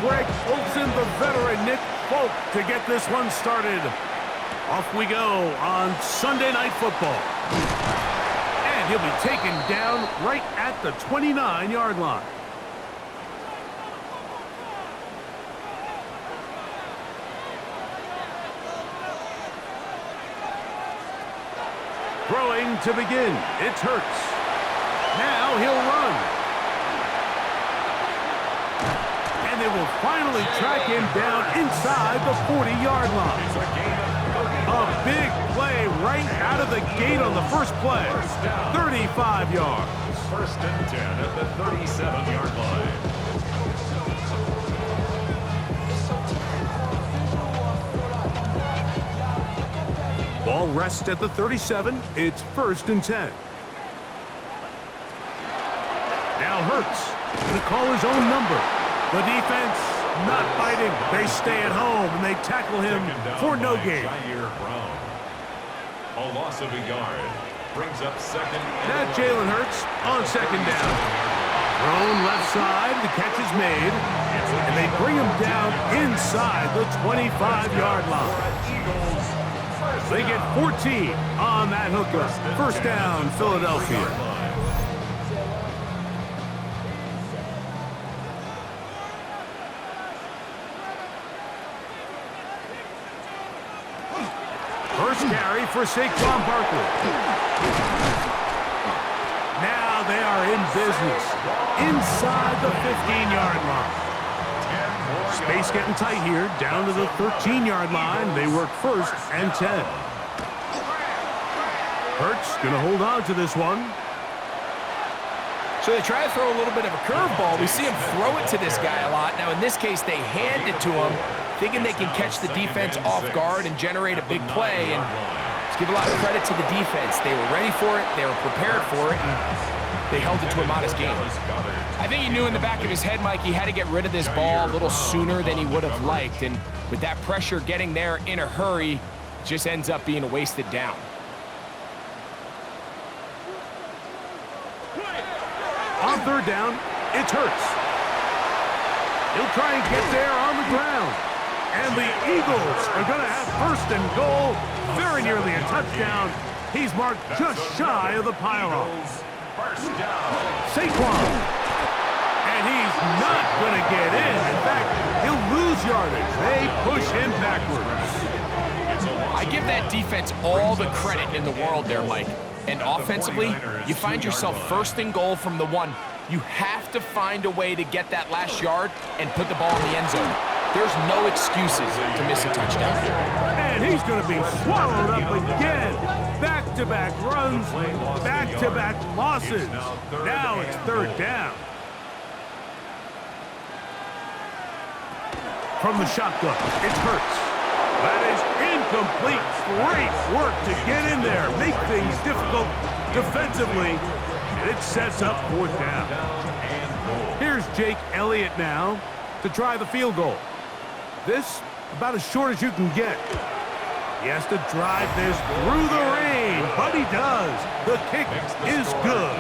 Greg Olsen, the veteran Nick Folk to get this one started. Off we go on Sunday Night Football. And he'll be taken down right at the 29-yard line. Throwing to begin. It's Hurts. Now he'll run. And they will finally track him down inside the 40-yard line. A big play right out of the gate on the first play. 35 yards. First and 10 at the 37-yard line. Ball rests at the 37. It's first and 10. Now Hurts going to call his own number. The defense not biting. They stay at home and they tackle him for no gain. A loss of a yard brings up second. Now Jalen Hurts on second down. Thrown left side. The catch is made. And they bring him down inside the 25-yard line. They get 14 on that hookup. First down, Philadelphia. First carry for Saquon Barkley. Now they are in business inside the 15-yard line. Space getting tight here, down to the 13-yard line. They work first and 10. Hurts going to hold on to this one. So they try to throw a little bit of a curveball. We see him throw it to this guy a lot. Now in this case, they hand it to him, thinking they can catch the defense off guard and generate a big play. And let's give a lot of credit to the defense. They were ready for it, they were prepared for it, and they held it to a modest game. I think he knew in the back of his head, Mike, he had to get rid of this ball a little sooner than he would have liked. And with that pressure getting there in a hurry, it just ends up being a wasted down. On third down, it's Hurts. He'll try and get there on the ground. And the Eagles are going to have first and goal, very nearly a touchdown. He's marked just shy of the pylon. Saquon. And he's not going to get in. In fact, he'll lose yardage. They push him backwards. I give that defense all the credit in the world there, Mike. And offensively, you find yourself first and goal from the 1. You have to find a way to get that last yard and put the ball in the end zone. There's no excuses to miss a touchdown. And he's going to be swallowed up again. Back-to-back runs, back-to-back losses. Now it's third down. From the shotgun, it's Hurts. That is incomplete. Great work to get in there, make things difficult defensively, and it sets up fourth down. Here's Jake Elliott now to try the field goal. This about as short as you can get. He has to drive this through the rain, but he does. The kick is good.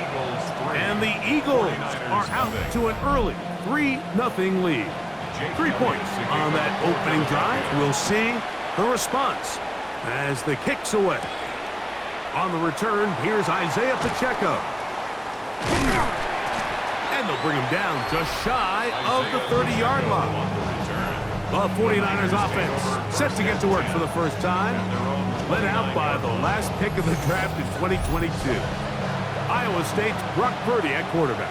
And the Eagles are out to an early 3-0 lead. 3 points on that opening drive. We'll see the response as the kick's away. On the return, here's Isaiah Pacheco. And they'll bring him down just shy of the 30-yard line. The 49ers offense set to get to work for the first time. Led out by the last pick of the draft in 2022. Iowa State's Brock Purdy at quarterback.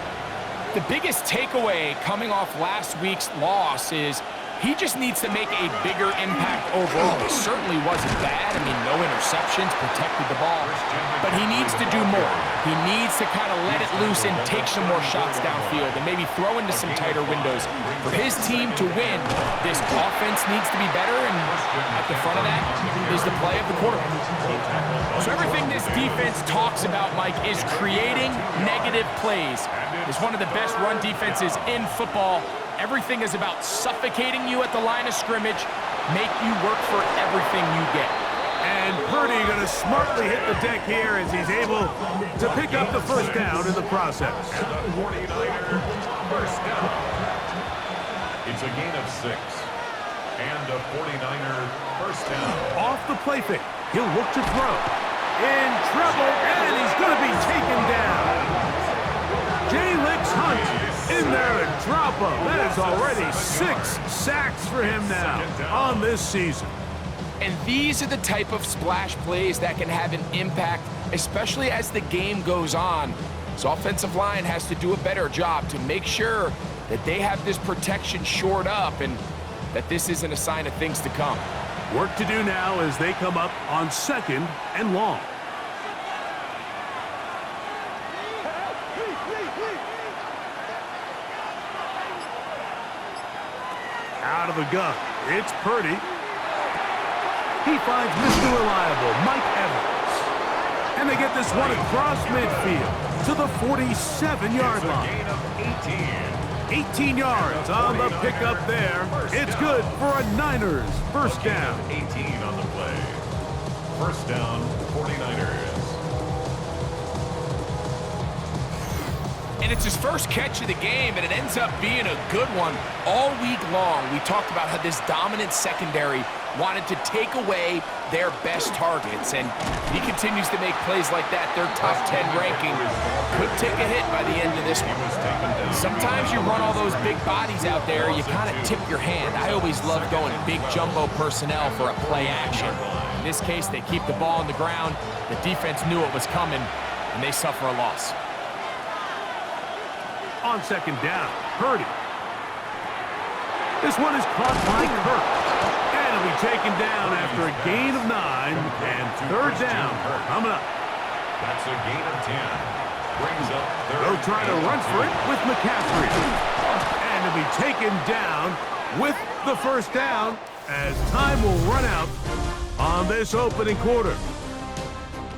The biggest takeaway coming off last week's loss is he just needs to make a bigger impact overall. He certainly wasn't bad. I mean, no interceptions, protected the ball. But he needs to do more. He needs to kind of let it loose and take some more shots downfield and maybe throw into some tighter windows. For his team to win, this offense needs to be better, and at the front of that is the play of the quarterback. So everything this defense talks about, Mike, is creating negative plays. It's one of the best run defenses in football. Everything is about suffocating you at the line of scrimmage, make you work for everything you get. And Purdy going to smartly hit the deck here as he's able to pick up the first down in the process. It's a gain of 6. And a 49er first down. Off the play fake. He'll look to throw. In trouble, and he's going to be taken down. Jalix Hunt in there and drop him. That is already 6 sacks for him now on this season. And these are the type of splash plays that can have an impact, especially as the game goes on. So offensive line has to do a better job to make sure that they have this protection shored up and that this isn't a sign of things to come. Work to do now as they come up on 2nd and long. Out of the gun, it's Purdy. He finds Mr. Reliable, Mike Evans. And they get this one across midfield to the 47-yard line. Gain of 18 yards on the pickup there. It's good for a Niners first down. 18 on the play. First down, 49ers. And it's his first catch of the game, and it ends up being a good one. All week long, we talked about how this dominant secondary wanted to take away their best targets, and he continues to make plays like that. Their top 10 ranking could take a hit by the end of this one. Sometimes you run all those big bodies out there, you kind of tip your hand. I always love going big jumbo personnel for a play action. In this case, they keep the ball on the ground. The defense knew it was coming, and they suffer a loss. On 2nd down, Purdy. This one is caught by Kirk. And it'll be taken down after a gain of 9 and 3rd down coming up. That's a gain of 10. Brings up 3rd. They'll try to run for it with McCaffrey. And it'll be taken down with the first down as time will run out on this opening quarter.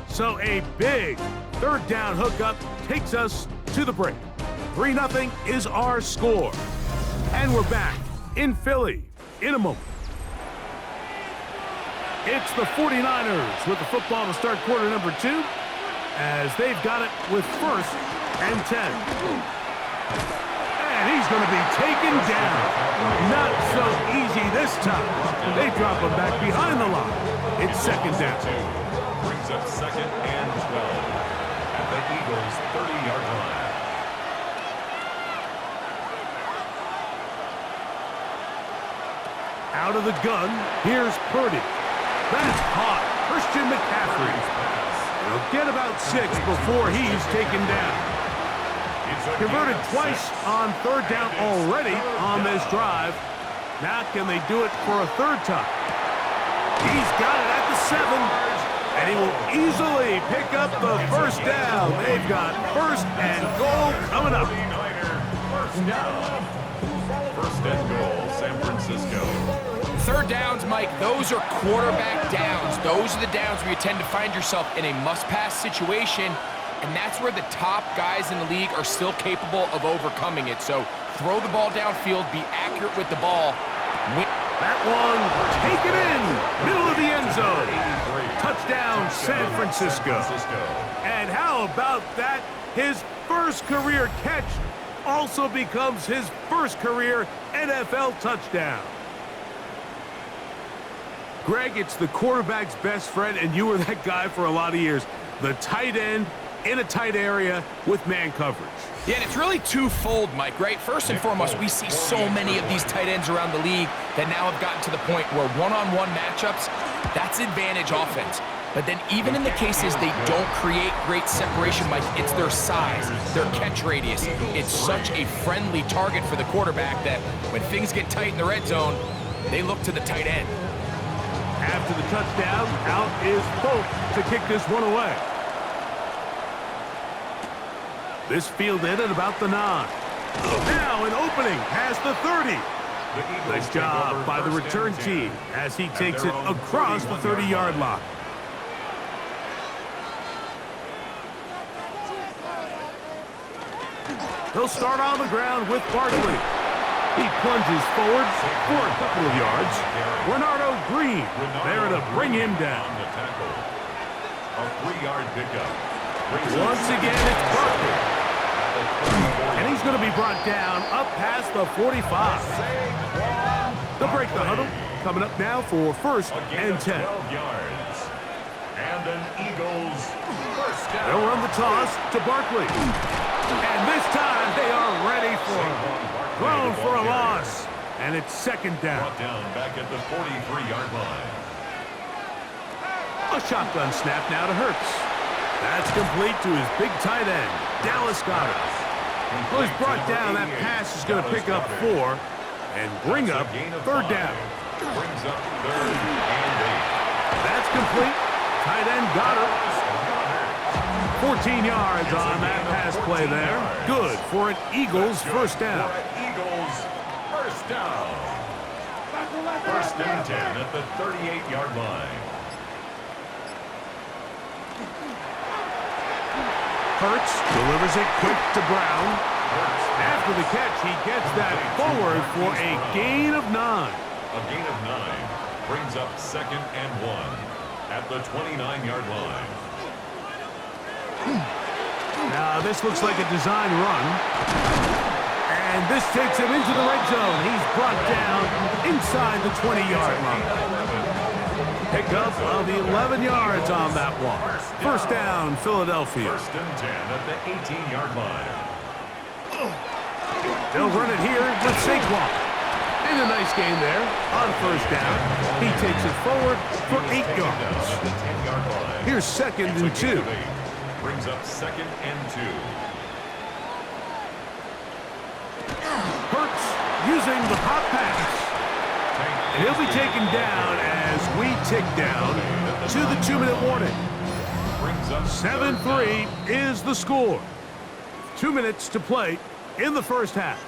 So a big 3rd down hookup takes us to the break. 3-0 is our score. And we're back in Philly in a moment. It's the 49ers with the football to start quarter number 2 as they've got it with 1st and 10. And he's going to be taken down. Not so easy this time. They drop him back behind the line. It's 2nd down. Brings up 2nd and 12 at the Eagles' 30-yard line. Out of the gun, here's Purdy. That is caught. Christian McCaffrey. He'll get about 6 before he's taken down. Converted twice on 3rd down already on this drive. Now can they do it for a 3rd time? He's got it at the 7. And he will easily pick up the first down. They've got 1st and goal coming up. First and goal, San Francisco. 3rd downs, Mike, those are quarterback downs. Those are the downs where you tend to find yourself in a must-pass situation, and that's where the top guys in the league are still capable of overcoming it. So throw the ball downfield, be accurate with the ball. That one, take it in, middle of the end zone. Touchdown, San Francisco. And how about that? His first career catch also becomes his first career NFL touchdown. Greg, it's the quarterback's best friend, and you were that guy for a lot of years. The tight end in a tight area with man coverage. Yeah, and it's really twofold, Mike, right? First and foremost, we see so many of these tight ends around the league that now have gotten to the point where one-on-one matchups, that's advantage offense. But then even in the cases they don't create great separation, Mike, it's their size, their catch radius. It's such a friendly target for the quarterback that when things get tight in the red zone, they look to the tight end. After the touchdown, out is Folk to kick this one away. This fielded at about the 9. Now an opening past the 30. Nice job by the return team as he takes it across the 30-yard line. They'll start on the ground with Barkley. He plunges forward for a couple of yards. Renardo Green there to bring him down. A 3-yard pickup. Once again, it's Barkley. And he's going to be brought down up past the 45. They'll break the huddle. Coming up now for first and 10. 12 yards. And an Eagles first down. They'll run the toss to Barkley. And this time they are ready for him. Thrown for a loss. And it's second down. Brought down back at the 43-yard line. A shotgun snap now to Hurts. That's complete to his big tight end, Dallas Goedert. Well, he's brought down. That pass is going to pick up 4 and bring up third down. Brings up third and 8. That's complete. Tight end Goedert. 14 yards on that pass play there. Good for an Eagles first down. Eagles first down. First and 10 at the 38-yard line. Hurts delivers it quick to Brown. After the catch, he gets that forward for a gain of 9. A gain of 9 brings up second and 1 at the 29-yard line. Now, this looks like a design run. And this takes him into the red zone. He's brought down inside the 20-yard line. Pickup of 11 yards on that one. First down, Philadelphia. First and 10 at the 18-yard line. They'll run it here with Saquon. And a nice game there on first down. He takes it forward for 8 yards. At the 10-yard line. Here's second and 2. Brings up second and 2. Hurts using the pop pass. And he'll be taken down as we tick down to the 2-minute warning. 7-3 is the score. 2 minutes to play in the first half.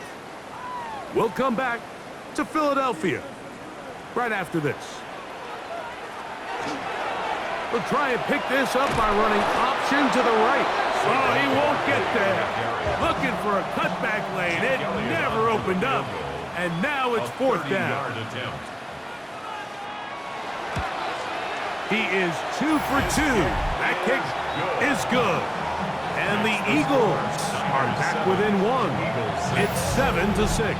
We'll come back to Philadelphia right after this. We'll try and pick this up by running option to the right. Oh, he won't get there. Looking for a cutback lane. It never opened up. And now it's fourth down. He is 2 for 2. That kick is good. And the Eagles are back within 1. It's 7-6.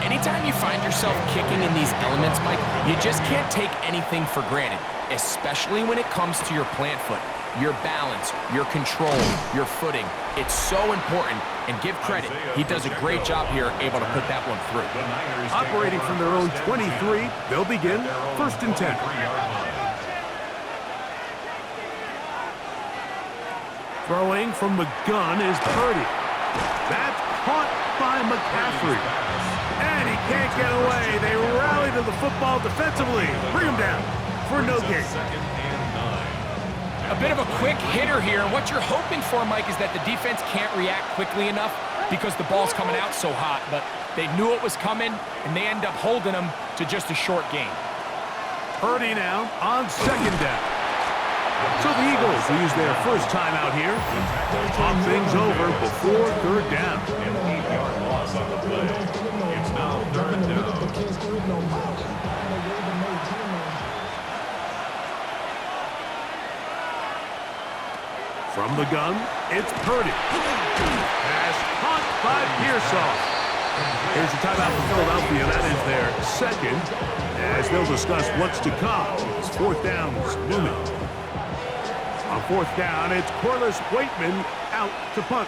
Anytime you find yourself kicking in these elements, Mike, you just can't take anything for granted, especially when it comes to your plant foot, your balance, your control, your footing. It's so important, and give credit. He does a great job here, able to put that one through. Operating from their own 23, they'll begin first and 10. Throwing from the gun is Purdy. That's caught by McCaffrey. And he can't get away. They rally to the football defensively. Bring him down for no gain. A bit of a quick hitter here. What you're hoping for, Mike, is that the defense can't react quickly enough because the ball's coming out so hot. But they knew it was coming, and they end up holding them to just a short gain. Purdy now on second down. So the Eagles will use their first time out here. Talk things over before third down. An 8-yard loss on the play. It's now third down. From the gun, it's Purdy. Pass caught by Pearsall. Here's the timeout for Philadelphia. That is their second, as they'll discuss what's to come. It's fourth down looming. On fourth down, it's Corliss Waitman out to punt.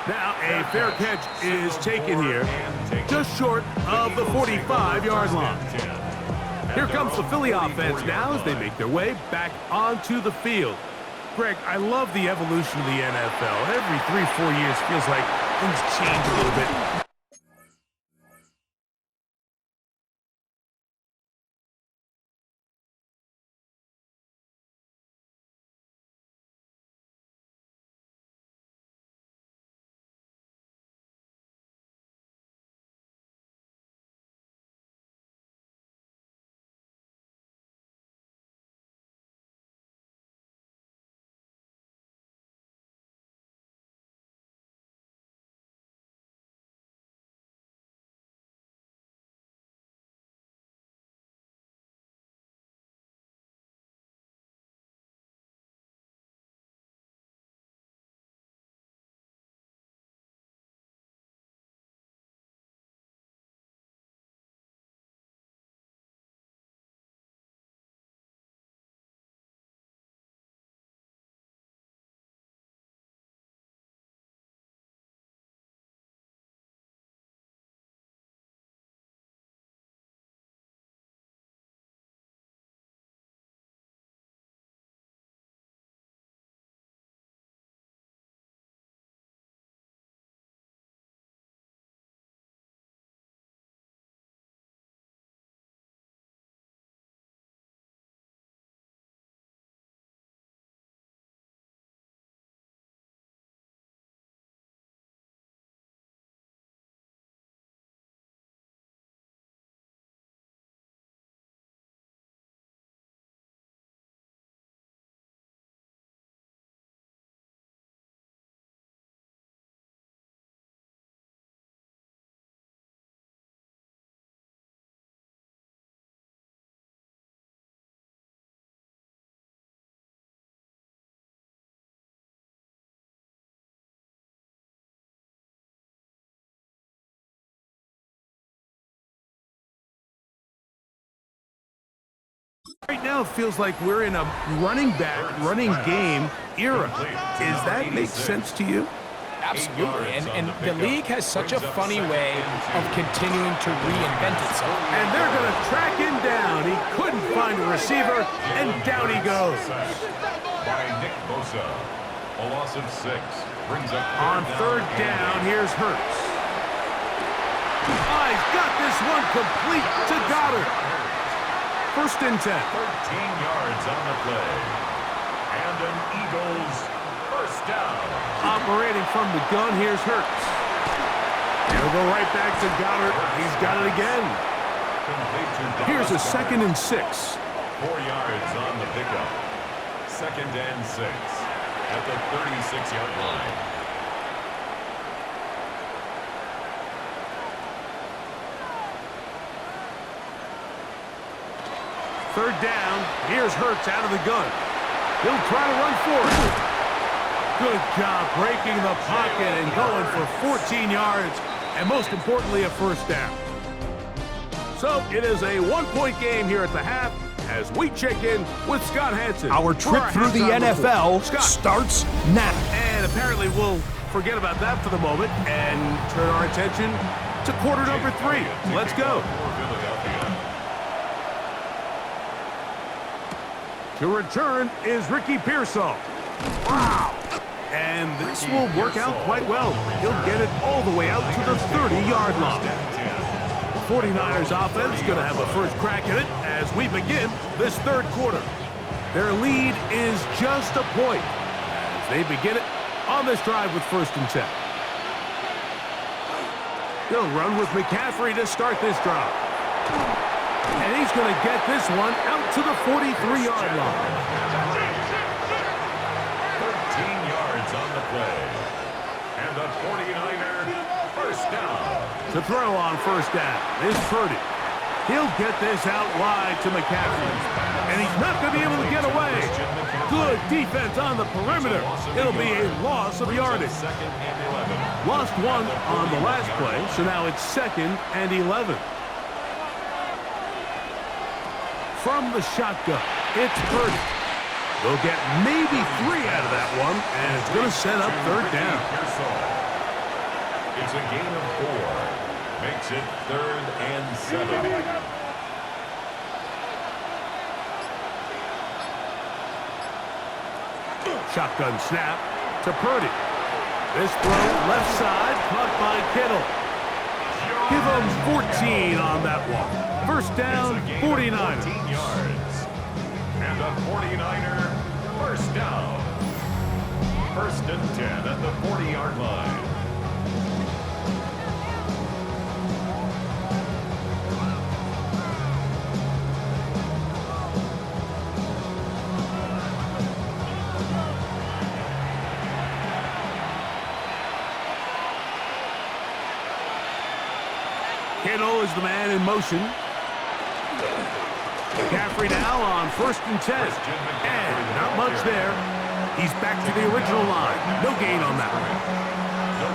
Now a fair catch is taken here, just short of the 45-yard line. Here comes the Philly offense now as they make their way back onto the field. Greg, I love the evolution of the NFL. Every 3-4 years feels like things change a little bit. Right now, it feels like we're in a running back, running game era. Does that make sense to you? Absolutely, and the league has such a funny way of continuing to reinvent itself. And they're going to track him down. He couldn't find a receiver, and down he goes. By Nick Bosa. A loss of 6 brings up On third down, here's Hurts. Oh, he's got this one complete to Goddard. First and 10. 13 yards on the play. And an Eagles first down. Operating from the gun, here's Hurts. He'll go right back to Goddard. He's got it again. Here's a 2nd and 6. 4 yards on the pickup. 2nd and 6 at the 36-yard line. Third down, here's Hurts out of the gun. He'll try to run for it. Good job breaking the pocket and going for 14 yards, and most importantly, a first down. So it is a one-point game here at the half as we check in with Scott Hanson. Our trip through the NFL starts now. And apparently we'll forget about that for the moment and turn our attention to quarter number 3. Let's go. To return is Ricky Pearsall. Wow! And this will work out quite well. He'll get it all the way out to the 30-yard line. The 49ers offense going to have a first crack at it as we begin this third quarter. Their lead is just a point as they begin it on this drive with first and 10. They'll run with McCaffrey to start this drive. And he's going to get this one out to the 43-yard line. 13 yards on the play. And the 49er first down. To throw on first down is Purdy. He'll get this out wide to McCaffrey. And he's not going to be able to get away. Good defense on the perimeter. It'll be a loss of yardage. Lost 1 on the last play, so now it's 2nd and 11. From the shotgun, it's Purdy. They'll get maybe 3 out of that one, and it's going to set up third down. It's a gain of 4. Makes it 3rd and 7. Shotgun snap to Purdy. This throw left side, caught by Kittle. Give him 14 on that one. First down, 49ers. 14 yards. And the 49er first down. 1st and 10 at the 40-yard line. Kittle is the man in motion. McCaffrey now on 1st and 10. And not much there. He's back to the original line. No gain on that one.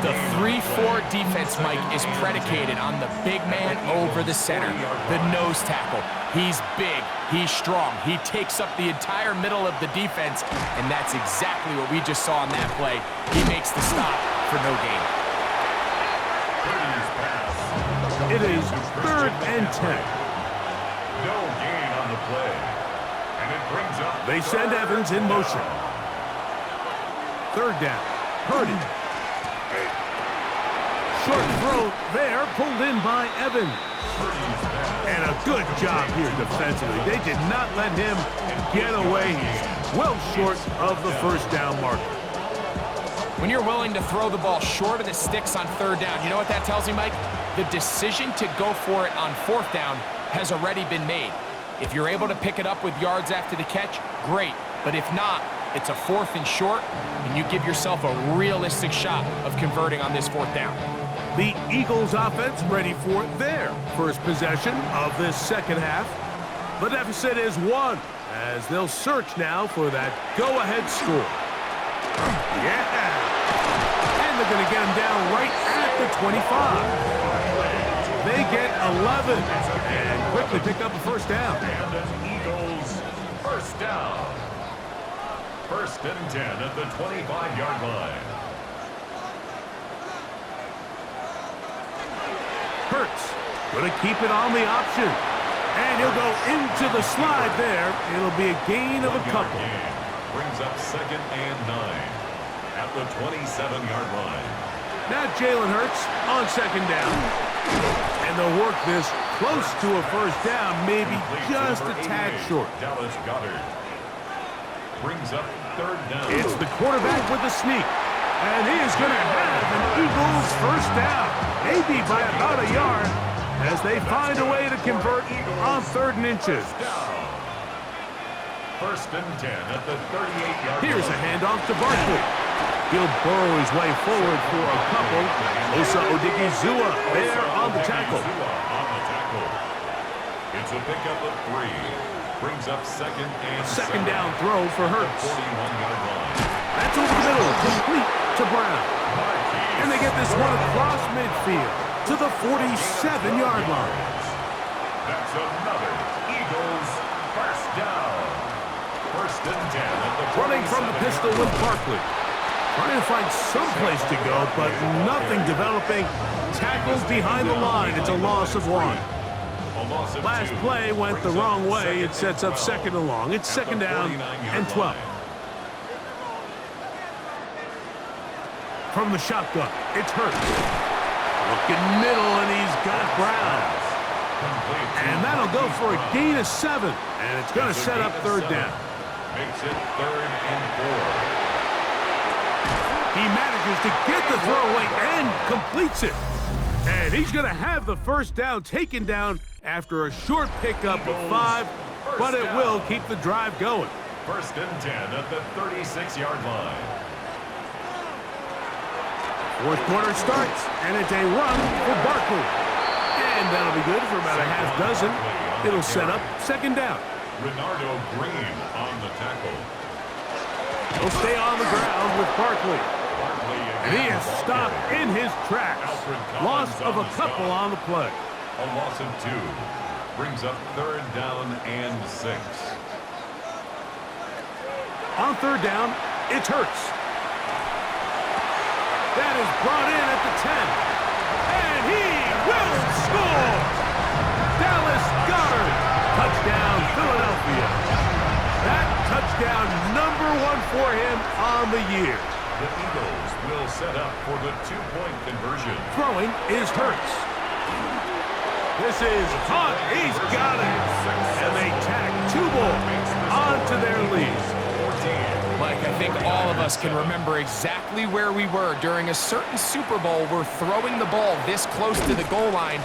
The 3-4 defense, Mike, is predicated on the big man over the center, the nose tackle. He's big, he's strong, he takes up the entire middle of the defense, and that's exactly what we just saw on that play. He makes the stop for no gain. It is 3rd and 10. No gain on the play. And it brings up... They send Evans in motion. 3rd down. Purdy. Short throw there, pulled in by Evans. And a good job here defensively. They did not let him get away. He's well short of the first down marker. When you're willing to throw the ball short of the sticks on 3rd down, you know what that tells you, Mike? The decision to go for it on 4th down has already been made. If you're able to pick it up with yards after the catch, great. But if not, it's a 4th and short, and you give yourself a realistic shot of converting on this 4th down. The Eagles offense ready for their first possession of this second half. The deficit is 1 as they'll search now for that go-ahead score. Yeah! And they're going to get him down right at the 25. They get 11 and quickly pick up a first down. Eagles, first down. First and 10 at the 25-yard line. Hurts going to keep it on the option. And he'll go into the slide there. It'll be a gain of a couple. Brings up second and 9 at the 27-yard line. Now Jalen Hurts on second down. And they'll work this close to a first down, maybe just a tad short. Dallas Goedert brings up third down. It's the quarterback with the sneak. And he is going to have an Eagles first down, maybe by about a yard, as they find a way to convert on 3rd and inches. First and 10 at the 38-yard line. Here's a handoff to Barkley. He'll burrow his way forward for a couple. Osa Odigizua there on the tackle. It's a pickup of 3. Brings up second and Second down throw for Hurts. 41-yard line. That's over the middle, complete to Brown. And they get this one across midfield to the 47-yard line. That's another Eagles first down. First and 10 at the Running from the pistol with Barkley. Trying to find some place to go, but nothing developing. Tackled behind the line. It's a loss of 1. Last play went the wrong way. It sets up second and long. It's second down and 12. From the shotgun, it's Hurts. Looking middle, and he's got Brown. And that'll go for a gain of 7. And it's going to set up third down. Makes it third and 4. He manages to get the throwaway and completes it. And he's going to have the first down taken down after a short pickup of 5, but it will keep the drive going. First and 10 at the 36-yard line. Fourth quarter starts, and it's a run for Barkley. And that'll be good for about a half dozen. It'll set up second down. Renardo Green on the tackle. He'll stay on the ground with Barkley. And he is stopped in his tracks. Loss of a couple on the play. A loss of 2. Brings up third down and 6. On third down, it's Hurts. That is brought in at the 10. And he will score! Dallas Goedert. Touchdown, Philadelphia. That touchdown number 1 for him on the year. The Eagles will set up for the 2-point conversion. Throwing is Hurts. This is hot. He's got it. And they tack 2 more onto their lead. Mike, I think all of us can remember exactly where we were during a certain Super Bowl where throwing the ball this close to the goal line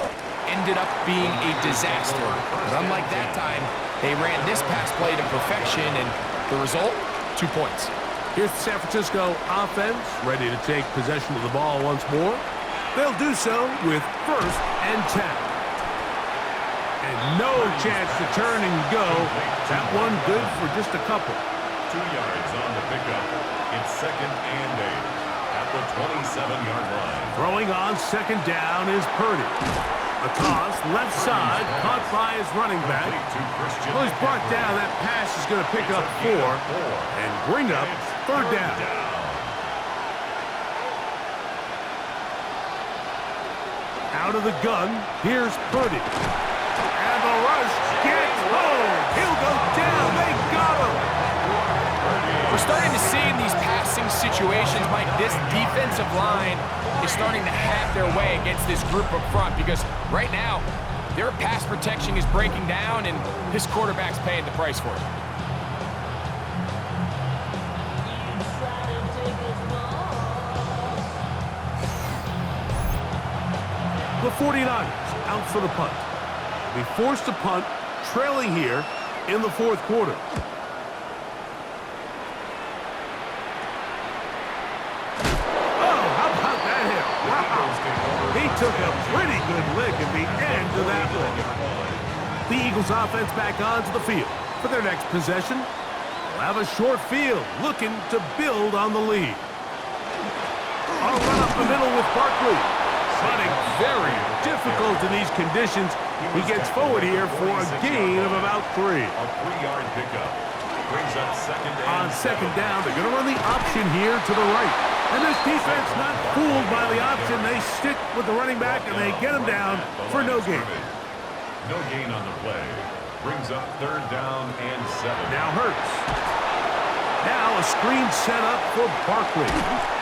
ended up being a disaster. But unlike that time, they ran this pass play to perfection, and the result, 2 points. Here's the San Francisco offense, ready to take possession of the ball once more. They'll do so with first and 10. And no chance to turn and go. That one good for just a couple. 2 yards on the pickup. It's second and 8 at the 27-yard line. Throwing on second down is Purdy. A toss, left side, caught by his running back. Well, he's brought down. That pass is going to pick up 4 and bring up third down. Out of the gun, here's Purdy. And the rush gets home. He'll go down. They got him. We're starting to see in these passing situations, Mike, this defensive line is starting to have their way against this group up front because right now, their pass protection is breaking down and this quarterback's paying the price for it. The 49ers out for the punt. Be forced to punt, trailing here in the fourth quarter. He took a pretty good lick at the end of that one. The Eagles offense back onto the field for their next possession. They'll have a short field looking to build on the lead. I'll run up the middle with Barkley. Running very difficult in these conditions He gets forward here for a gain of about 3. A 3-yard pickup. Brings up second On and second down, they're going to run the option here to the right. And this defense not fooled by the option. They stick with the running back, and they get him down for no gain. No gain on the play. Brings up third down and 7. Now Hurts. Now a screen set up for Barkley.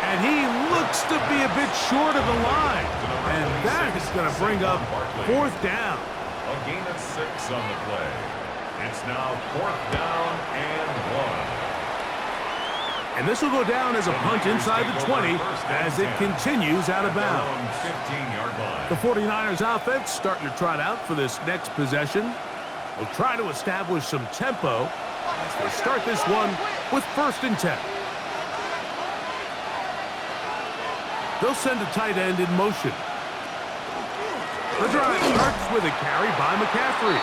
And he looks to be a bit short of the line. And that is going to bring up fourth down. A gain of 6 on the play. It's now fourth down and 1. And this will go down as a punt inside the 20 as it continues out of bounds. 15-yard line. The 49ers offense starting to trot out for this next possession. They'll try to establish some tempo as they start this one with first and 10. They'll send a tight end in motion. The drive starts with a carry by McCaffrey.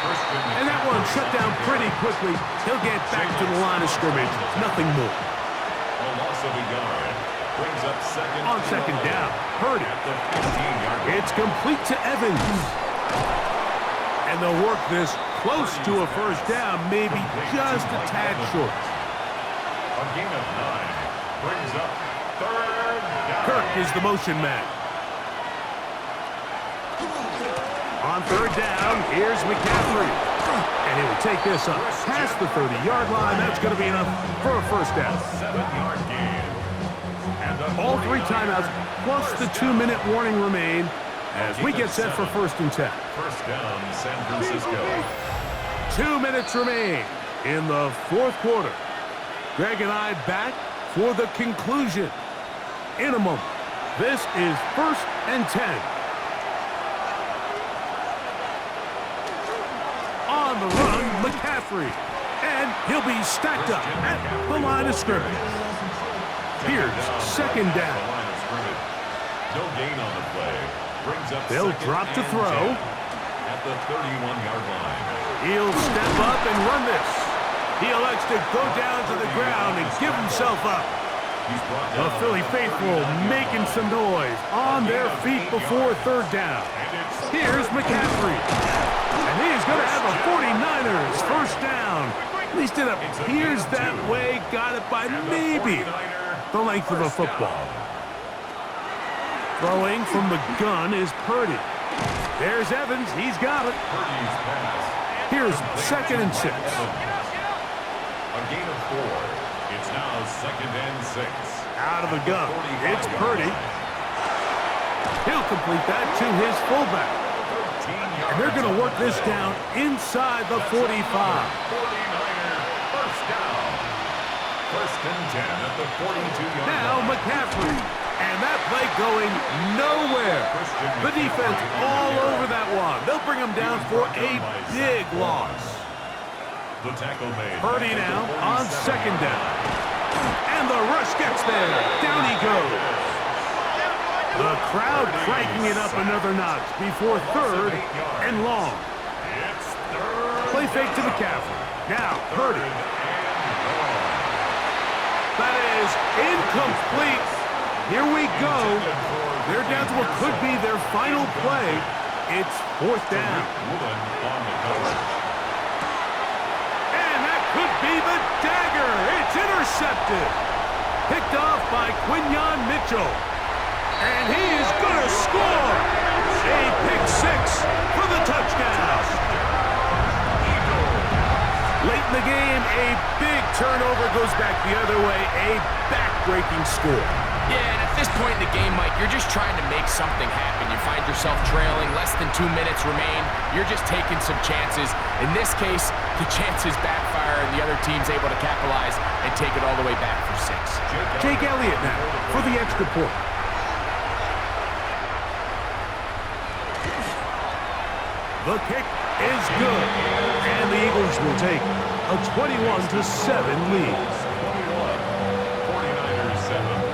And that one shut down pretty quickly. He'll get back to the line of scrimmage. Nothing more. A loss of a yard. Brings up second. On second down, Purdy. At the 15-yard line. It's complete to Evans. And they'll work this close to a first down, maybe just a tad short. A gain of 9. Brings up third down. Kirk is the motion man. On third down, here's McCaffrey. And he will take this up past the 30-yard line. That's going to be enough for a first down. 7-yard gain. And All 3 timeouts plus the 2-minute warning remain as we get set for first and 10. First down, San Francisco. 2 minutes remain in the fourth quarter. Greg and I back for the conclusion in a moment. This is first and 10. On the run, McCaffrey. And he'll be stacked up at the line of scrimmage. Here's second down. No gain on the play. Brings up They'll second drop to and throw. 10 at the 31-yard line. He'll step up and run this. He elects to go down to the ground and give himself up. He's brought The down Philly faithful making some noise on their feet before third down. Here's McCaffrey. And he's going to have a 49ers first down. At least it appears that way. Got it by maybe the length of a football. Throwing from the gun is Purdy. There's Evans. He's got it. Purdy's pass. Here's second and 6. A gain of 4. It's now second and 6. Out of the gun. It's Purdy. He'll complete that to his fullback. And they're going to work this down inside the 45. 49er first down. First and 10 at the 42-yard line. Now McCaffrey. And that play going nowhere. The defense all over that one. They'll bring him down for a big loss. The tackle made. Purdy now on second down. And the rush gets there. Down he goes. The crowd cranking it up another notch before third and long. Play fake to McCaffrey. Now Purdy. That is incomplete. Here we go. They're down to what could be their final play. It's fourth down. And that could be the dagger. It's intercepted. Picked off by Quinyon Mitchell. And he is going to score. A pick 6 for the touchdown. Late in the game, a big turnover goes back the other way. A back-breaking score. Yeah, and at this point in the game, Mike, you're just trying to make something happen. You find yourself trailing, less than 2 minutes remain. You're just taking some chances. In this case, the chances backfire, and the other team's able to capitalize and take it all the way back for 6. Jake Elliott now for the extra point. The kick is good, and the Eagles will take a 21-7 lead. 49ers 7.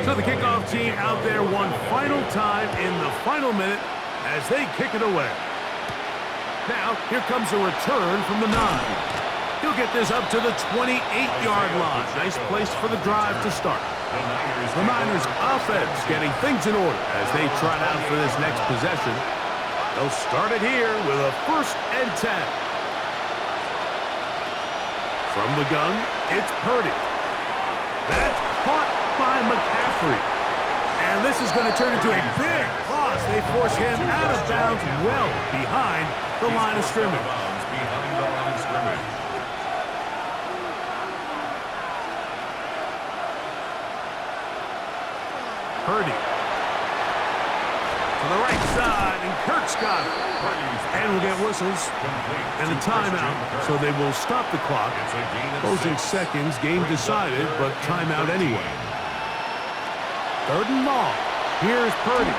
So the kickoff team out there one final time in the final minute as they kick it away. Now, here comes a return from the 9. He'll get this up to the 28-yard line. Nice place for the drive to start. The Niners offense getting things in order as they trot out for this next possession. They'll start it here with a 1st and 10. From the gun, it's Purdy. That's caught by McCaffrey. And this is going to turn into a big loss. They force him out of bounds well behind the line of scrimmage. Purdy. To the right side, and Kirk's got it. And we'll get whistles and a timeout, so they will stop the clock. Closing seconds, game decided, but timeout anyway. 3rd and long. Here's Purdy.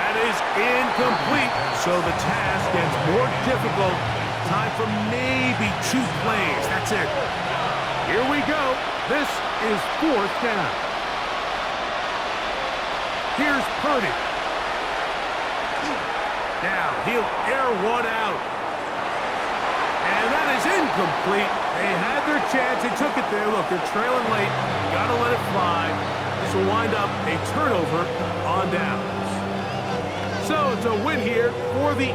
That is incomplete, so the task gets more difficult. Time for maybe 2 plays. That's it. Here we go. This is 4th down. Here's Purdy. Now, he'll air one out. And that is incomplete. They had their chance. They took it there. Look, they're trailing late. Got to let it fly. This will wind up a turnover on downs. So it's a win here for the